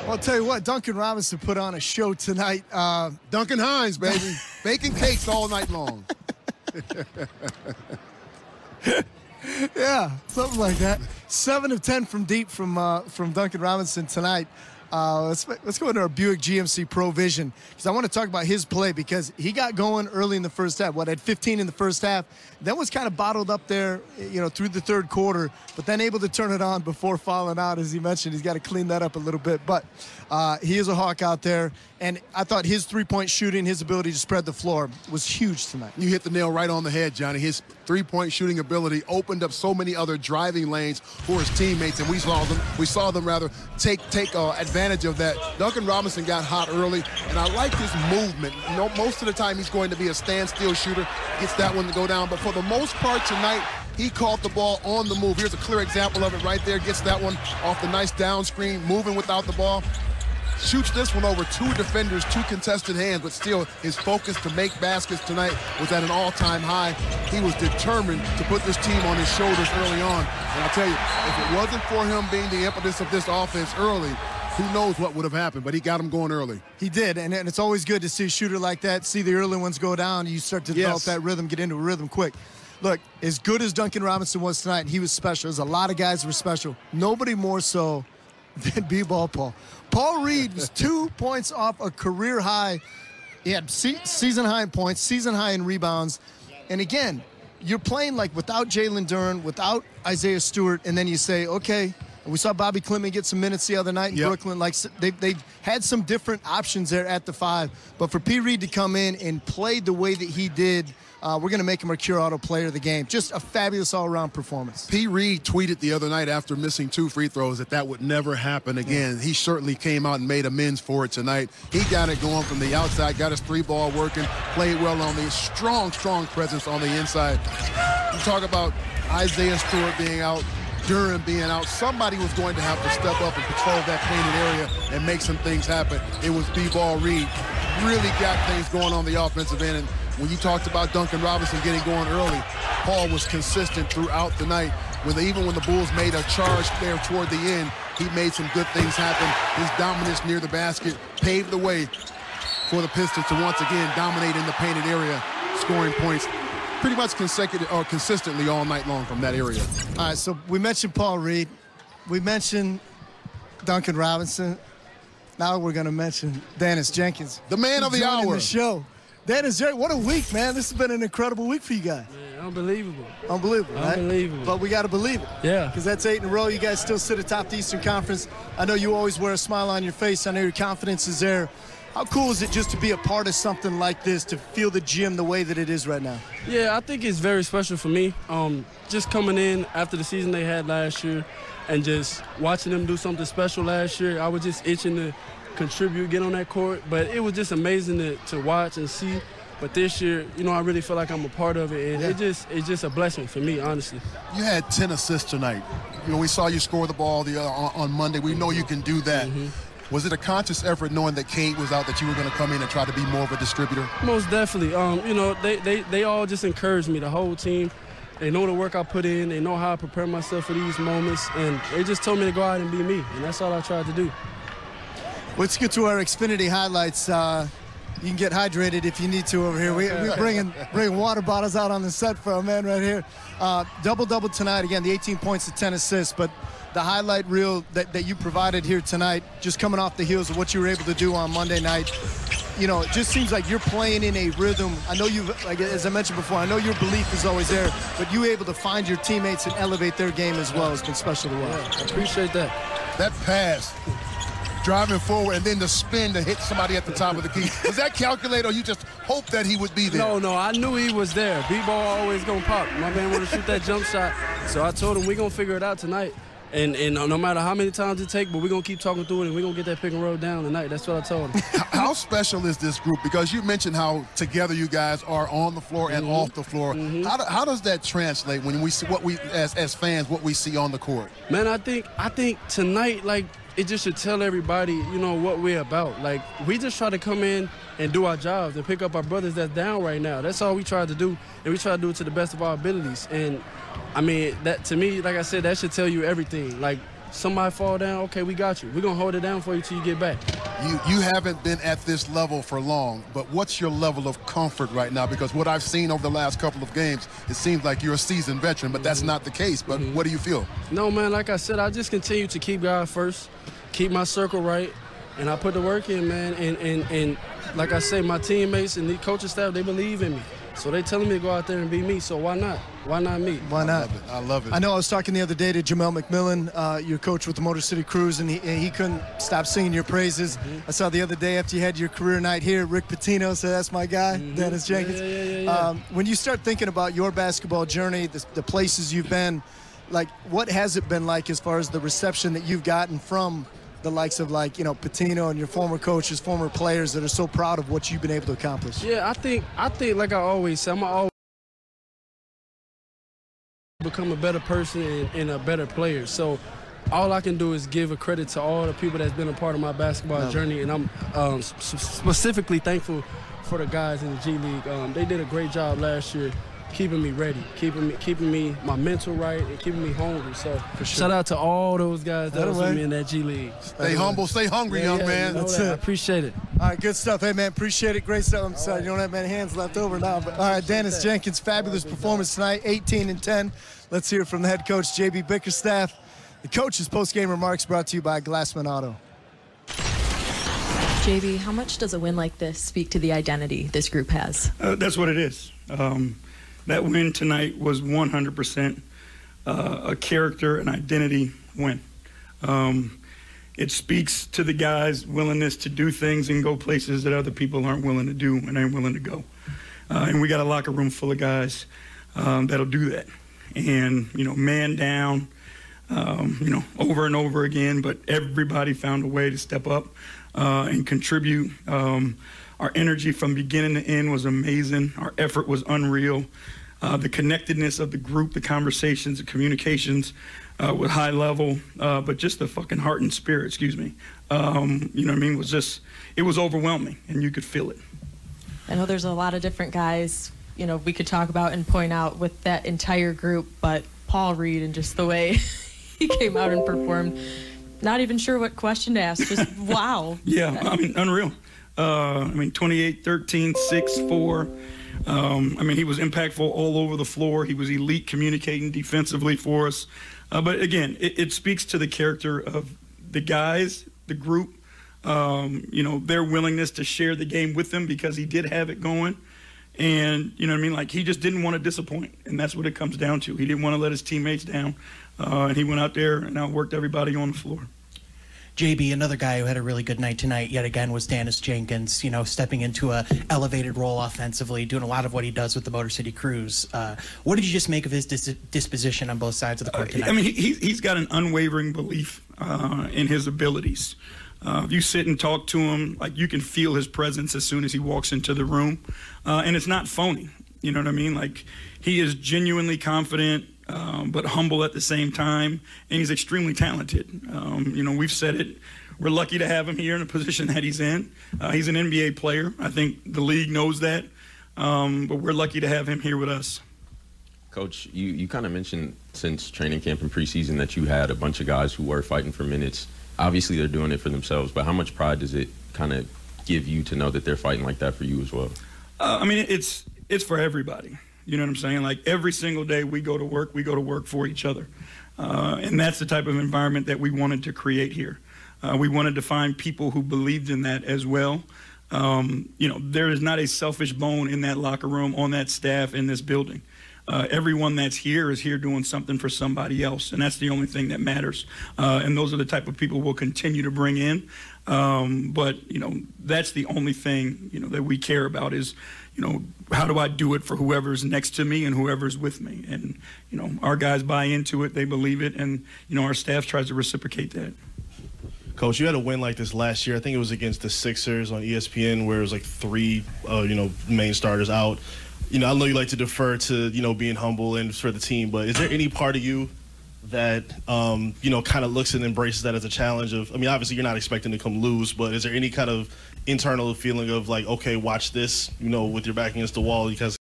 Well, I'll tell you what, Duncan Robinson put on a show tonight. Duncan Hines, baby. Baking cakes all night long. Yeah, something like that. 7 of 10 from deep from Duncan Robinson tonight. Let's go into our Buick GMC Pro Vision, because I want to talk about his play, because he got going early in the first half. Had 15 in the first half. Then was kind of bottled up there, through the third quarter, but then able to turn it on before falling out. As he mentioned, he's got to clean that up a little bit. But he is a hawk out there, and I thought his three-point shooting, his ability to spread the floor was huge tonight. You hit the nail right on the head, Johnny. His three-point shooting ability opened up so many other driving lanes for his teammates, and we saw them take advantage of that. Duncan Robinson got hot early, and I like his movement. Most of the time he's going to be a standstill shooter, gets that one to go down, but for the most part tonight, he caught the ball on the move. Here's a clear example of it right there. Gets that one off the nice down screen, moving without the ball. Shoots this one over 2 defenders, 2 contested hands, but still his focus to make baskets tonight was at an all-time high. He was determined to put this team on his shoulders early on. And I'll tell you, if it wasn't for him being the impetus of this offense early, who knows what would have happened, but he got him going early. He did, and it's always good to see a shooter like that, see the early ones go down, you start to develop that rhythm, get into a rhythm quick. Look, as good as Duncan Robinson was tonight, he was special. There's a lot of guys that were special. Nobody more so than B-Ball Paul. Paul Reed was 2 points off a career high. He had season high in points, season high in rebounds. And again, you're playing like without Jalen Duren, without Isaiah Stewart, and then you say, okay, and we saw Bobby Clement get some minutes the other night in Brooklyn. Like they had some different options there at the 5. But for P. Reed to come in and play the way that he did, we're going to make him our Cure Auto player of the game. Just a fabulous all-around performance. P. Reed tweeted the other night after missing 2 free throws that would never happen again. He certainly came out and made amends for it tonight. He got it going from the outside, got his 3-ball working, played well on the strong presence on the inside. You talk about Isaiah Stewart being out, Duren being out. Somebody was going to have to step up and patrol that painted area and make some things happen. It was B-Ball Reed. Really got things going on the offensive end. And when you talked about Duncan Robinson getting going early, Paul was consistent throughout the night. Even when the Bulls made a charge there toward the end, he made some good things happen. His dominance near the basket paved the way for the Pistons to once again dominate in the painted area, scoring points pretty much consistently all night long from that area. All right, so we mentioned Paul Reed. We mentioned Duncan Robinson. Now we're going to mention Dennis Jenkins. The man of the hour. The show. Dennis, what a week, man. This has been an incredible week for you guys. Man, unbelievable. Unbelievable, right? Unbelievable. But we got to believe it. Yeah. Because that's 8 in a row. You guys still sit atop the Eastern Conference. I know you always wear a smile on your face. I know your confidence is there. How cool is it just to be a part of something like this, to feel the gym the way that it is right now? Yeah, I think it's very special for me. Just coming in after the season they had last year and just watching them do something special last year, I was just itching to contribute, get on that court. But it was just amazing to watch and see. But this year, I really feel like I'm a part of it, and it's just a blessing for me, honestly. You had 10 assists tonight. We saw you score the ball on Monday. We know you can do that. Mm-hmm. Was it a conscious effort knowing that Cade was out that you were going to come in and try to be more of a distributor? Most definitely. They all just encouraged me, the whole team. They know the work I put in. They know how I prepare myself for these moments. And they just told me to go out and be me. And that's all I tried to do. Let's get to our Xfinity highlights. You can get hydrated if you need to over here. We're bringing water bottles out on the set for our man right here. Double-double tonight. Again, the 18 points, the 10 assists. But the highlight reel that you provided here tonight, just coming off the heels of what you were able to do on Monday night, it just seems like you're playing in a rhythm. I know as I mentioned before, I know your belief is always there, but you able to find your teammates and elevate their game as well has been special to watch. Yeah, I appreciate that. That pass, driving forward, and then the spin to hit somebody at the top of the key. Was that calculated, or you just hoped that he would be there? No, I knew he was there. B-ball always going to pop. My man want to shoot that jump shot, so I told him we're going to figure it out tonight. And no matter how many times it takes, but we're going to keep talking through it, and we're going to get that pick and roll down tonight. That's what I told him. How special is this group? Because you mentioned how together you guys are on the floor and off the floor. Mm-hmm. How does that translate when we see what we, as fans, what we see on the court? Man, I think tonight, it just should tell everybody, what we're about. We just try to come in and do our jobs and pick up our brothers that's down right now. That's all we try to do, and we try to do it to the best of our abilities. And, I mean, that to me, like I said, that should tell you everything. somebody fall down, okay, we got you. We're going to hold it down for you till you get back. You haven't been at this level for long, but what's your level of comfort right now? Because what I've seen over the last couple of games, it seems like you're a seasoned veteran, but that's not the case. But what do you feel? No, man, like I said, I just continue to keep God first, keep my circle right, and I put the work in, man. And like I say, my teammates and the coaching staff, they believe in me. So they telling me to go out there and be me, so why not? Why not me? Why not? I love it. I know I was talking the other day to Jamel McMillan, your coach with the Motor City Cruise, and he couldn't stop singing your praises. I saw the other day after you had your career night here, Rick Pitino said, that's my guy, Dennis Jenkins. Yeah. When you start thinking about your basketball journey, the places you've been, like, what has it been like as far as the reception that you've gotten from the likes of, like, Pitino and your former coaches, former players that are so proud of what you've been able to accomplish? Yeah, I think like I always say, I'm always become a better person and a better player. So all I can do is give a credit to all the people that's been a part of my basketball journey, and I'm specifically thankful for the guys in the G League. They did a great job last year, keeping me ready, keeping me my mental right, and keeping me hungry. So shout out to all those guys that was with me in that G League. Stay humble, stay hungry, young man. That's it. I appreciate it. All right, good stuff. Hey, man, appreciate it. Great stuff. I'm sorry you don't have many hands left over now. But all right, Dennis Jenkins, fabulous performance tonight, 18 and 10. Let's hear from the head coach, JB Bickerstaff. The coach's post-game remarks brought to you by Glassman Auto. JB, how much does a win like this speak to the identity this group has? That's what it is. That win tonight was 100% a character and identity win. It speaks to the guys' willingness to do things and go places that other people aren't willing to do and ain't willing to go. And we got a locker room full of guys that'll do that. And, man down, over and over again, but everybody found a way to step up and contribute. Our energy from beginning to end was amazing. Our effort was unreal. The connectedness of the group, the conversations, the communications with high level, but just the fucking heart and spirit, was just, it was overwhelming, and you could feel it. I know there's a lot of different guys, we could talk about and point out with that entire group, but Paul Reed and just the way he came out and performed, not even sure what question to ask, just wow. Yeah, unreal. 28, 13, 6, 4. He was impactful all over the floor. He was elite communicating defensively for us. But again, it speaks to the character of the guys, the group, their willingness to share the game with them because he did have it going. And, he just didn't want to disappoint. And that's what it comes down to. He didn't want to let his teammates down. And he went out there and outworked everybody on the floor. JB, another guy who had a really good night tonight yet again was Dennis Jenkins, stepping into a elevated role offensively, doing a lot of what he does with the Motor City Cruise. What did you just make of his disposition on both sides of the court tonight? He's got an unwavering belief in his abilities. If you sit and talk to him, you can feel his presence as soon as he walks into the room. And it's not phony, you know what I mean? He is genuinely confident, but humble at the same time, and he's extremely talented. We've said it. We're lucky to have him here in the position that he's in. He's an NBA player. I think the league knows that, but we're lucky to have him here with us. Coach, you kind of mentioned since training camp and preseason that you had a bunch of guys who were fighting for minutes. Obviously, they're doing it for themselves, but how much pride does it kind of give you to know that they're fighting like that for you as well? It's for everybody. You know what I'm saying? Every single day we go to work for each other. And that's the type of environment that we wanted to create here. We wanted to find people who believed in that as well. There is not a selfish bone in that locker room, on that staff, in this building. Everyone that's here is here doing something for somebody else, and that's the only thing that matters. And those are the type of people we'll continue to bring in. But that's the only thing, that we care about is, how do I do it for whoever's next to me and whoever's with me? And, our guys buy into it, they believe it, and, our staff tries to reciprocate that. Coach, you had a win like this last year. I think it was against the Sixers on ESPN where it was 3, main starters out. I know you like to defer to, being humble and for the team, but is there any part of you that, kind of looks and embraces that as a challenge of, obviously you're not expecting to come lose, but is there any kind of internal feeling of okay, watch this, with your back against the wall because